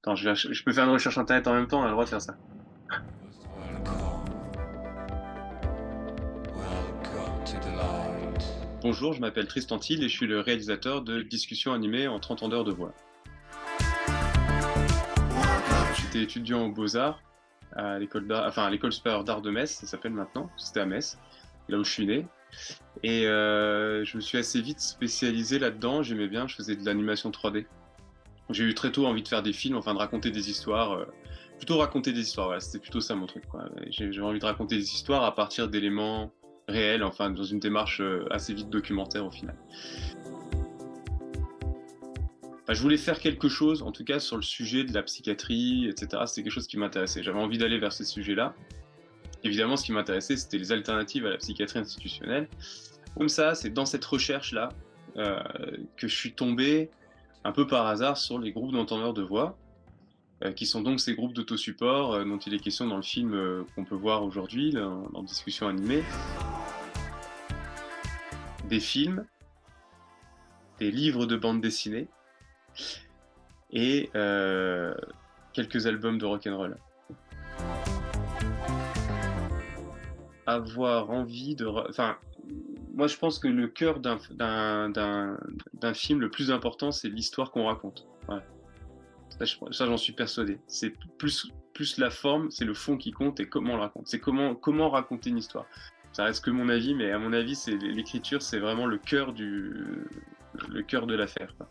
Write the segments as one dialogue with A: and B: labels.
A: Attends, je peux faire une recherche internet en même temps, on a le droit de faire ça.
B: Welcome to the light.
A: Bonjour, je m'appelle Tristan Thiel et je suis le réalisateur de Discussions animées en 30 ans d'heures de voix. J'étais étudiant aux Beaux-Arts à l'école à l'école supérieure d'art de Metz, ça s'appelle maintenant, c'était à Metz, là où je suis né. Et je me suis assez vite spécialisé là-dedans, j'aimais bien, je faisais de l'animation 3D. J'ai eu très tôt envie de faire des films, enfin de raconter des histoires, plutôt raconter des histoires, voilà, c'était plutôt ça mon truc, quoi. J'ai envie de raconter des histoires à partir d'éléments réels, enfin dans une démarche assez vite documentaire au final. Enfin, je voulais faire quelque chose, en tout cas sur le sujet de la psychiatrie, etc. C'était quelque chose qui m'intéressait. J'avais envie d'aller vers ces sujets-là. Évidemment, ce qui m'intéressait, c'était les alternatives à la psychiatrie institutionnelle. Comme ça, c'est dans cette recherche-là que je suis tombé un peu par hasard sur les groupes d'entendeurs de voix, qui sont donc ces groupes d'autosupport dont il est question dans le film qu'on peut voir aujourd'hui, dans Discussion animée. Des films, des livres de bande dessinée et quelques albums de rock'n'roll. Avoir envie de... Enfin, moi je pense que le cœur d'un film, le plus important, c'est l'histoire qu'on raconte. Ouais. Ça, j'en suis persuadé. C'est plus la forme, c'est le fond qui compte et comment on le raconte. C'est comment raconter une histoire. Ça reste que mon avis, mais à mon avis, l'écriture, c'est vraiment le cœur de l'affaire, quoi.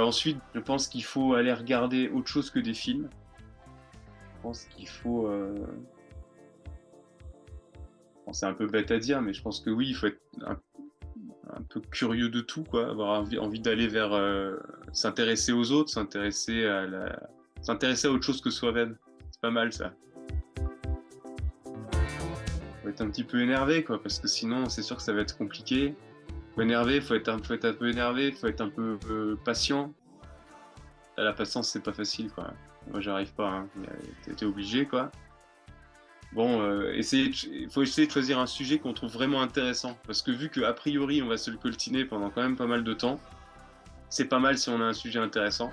A: Ensuite, je pense qu'il faut aller regarder autre chose que des films. Je pense qu'il faut... Bon, c'est un peu bête à dire, mais je pense que oui, il faut être un peu curieux de tout, quoi. Avoir envie d'aller vers... s'intéresser aux autres, s'intéresser à autre chose que soi-même. C'est pas mal, ça. Faut être un petit peu énervé, quoi, parce que sinon, c'est sûr que ça va être compliqué. Faut être un peu énervé, faut être un peu patient. La patience, c'est pas facile, quoi. Moi, j'arrive pas, hein. T'es obligé, quoi. Bon, faut essayer de choisir un sujet qu'on trouve vraiment intéressant. Parce que vu qu'a priori, on va se le coltiner pendant quand même pas mal de temps, c'est pas mal si on a un sujet intéressant.